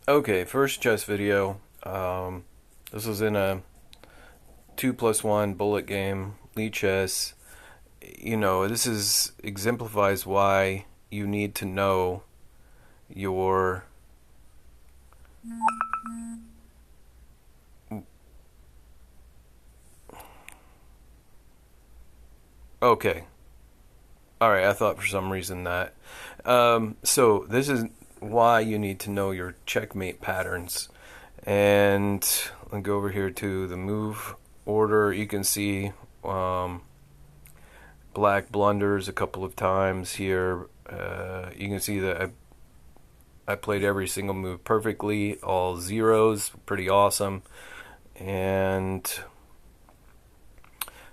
Okay, first chess video. This was in a 2+1 bullet game, lichess. This is exemplifies why you need to know your. Okay, all right. I thought for some reason that. So this is why you need to know your checkmate patterns. And I'll go over here to the move order. You can see black blunders a couple of times here. You can see that I played every single move perfectly, all zeros, pretty awesome. And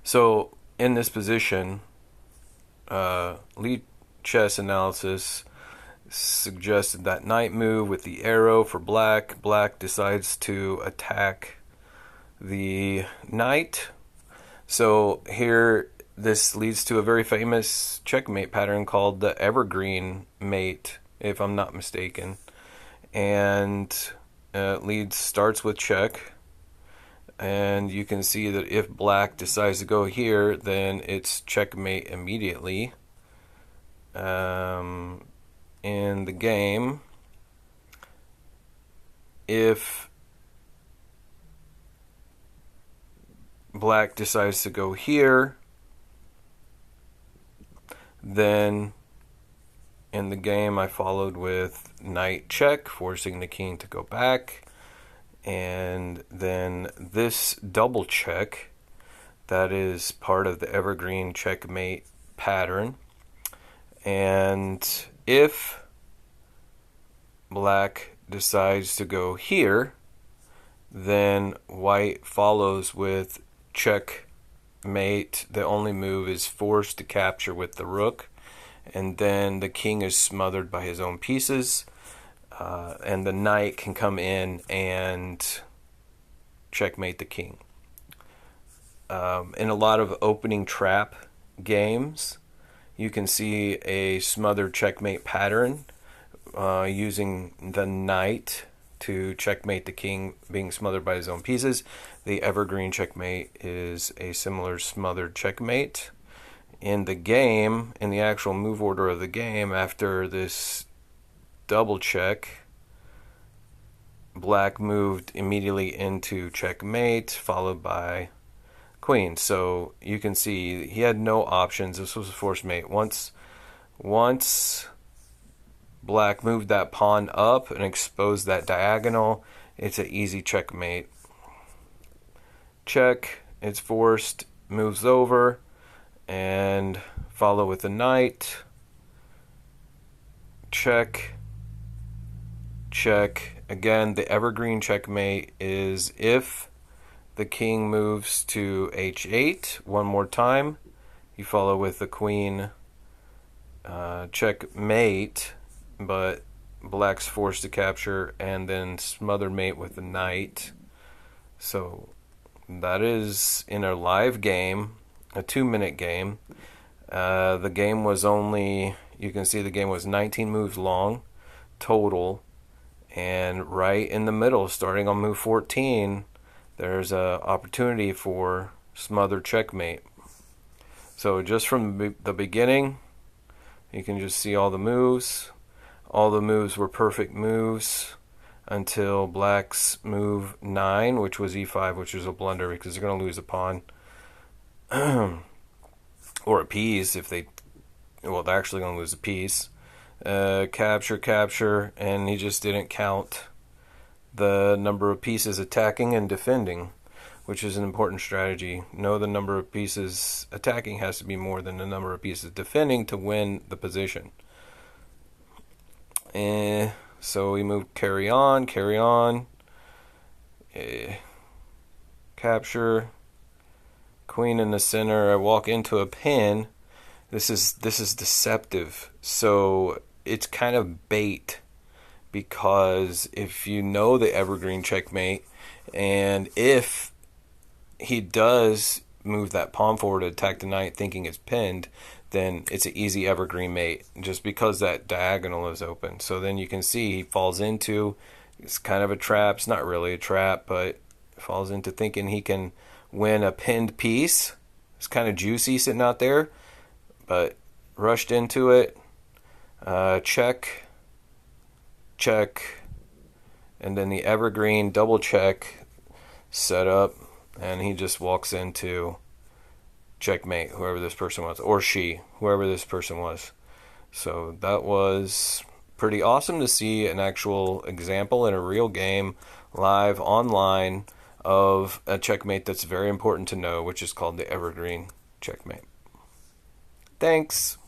so in this position, lead chess analysis suggested that knight move with the arrow for black. Black decides to attack the knight. So here, this leads to a very famous checkmate pattern called the Evergreen mate, if I'm not mistaken. And lead starts with check. And you can see that if black decides to go here, then it's checkmate immediately. In the game, if black decides to go here, then in the game I followed with knight check, forcing the king to go back, and then this double check, that is part of the Evergreen checkmate pattern. And if black decides to go here, then white follows with checkmate. The only move is forced to capture with the rook, and then the king is smothered by his own pieces, and the knight can come in and checkmate the king. In a lot of opening trap games, you can see a smothered checkmate pattern using the knight to checkmate the king being smothered by his own pieces. The Evergreen checkmate is a similar smothered checkmate. In the game, in the actual move order of the game, after this double check, black moved immediately into checkmate, followed by queen. So you can see he had no options. This was a forced mate. Once black moved that pawn up and exposed that diagonal, it's an easy checkmate. Check, it's forced, moves over, and follow with the knight. Check, check. Again, the Evergreen checkmate is if the king moves to h8 one more time, you follow with the queen, checkmate, but black's forced to capture, and then smother mate with the knight. So that is in a live game, a 2-minute game. The game was only, you can see the game was 19 moves long total, and right in the middle, starting on move 14, there's a opportunity for smothered checkmate. So just from the beginning, you can just see all the moves. All the moves were perfect moves until black's move 9, which was e5, which was a blunder because they're going to lose a pawn. Or a piece if they... Well, they're actually going to lose a piece. Capture, capture, and he just didn't count the number of pieces attacking and defending, which is an important strategy. Know the number of pieces attacking has to be more than the number of pieces defending to win the position. So we move carry on, capture, queen in the center. I walk into a pin. This is deceptive. So it's kind of bait, because if you know the Evergreen checkmate, and if he does move that pawn forward to attack the knight thinking it's pinned, then it's an easy Evergreen mate just because that diagonal is open. So then you can see he falls into It's kind of a trap. It's not really a trap, but falls into thinking he can win a pinned piece. It's kind of juicy sitting out there, but rushed into it. Check, check, and then the Evergreen double check set up, and he just walks into checkmate, whoever this person was, or she, whoever this person was. So that was pretty awesome to see an actual example in a real game, live, online, of a checkmate that's very important to know, which is called the Evergreen checkmate. Thanks.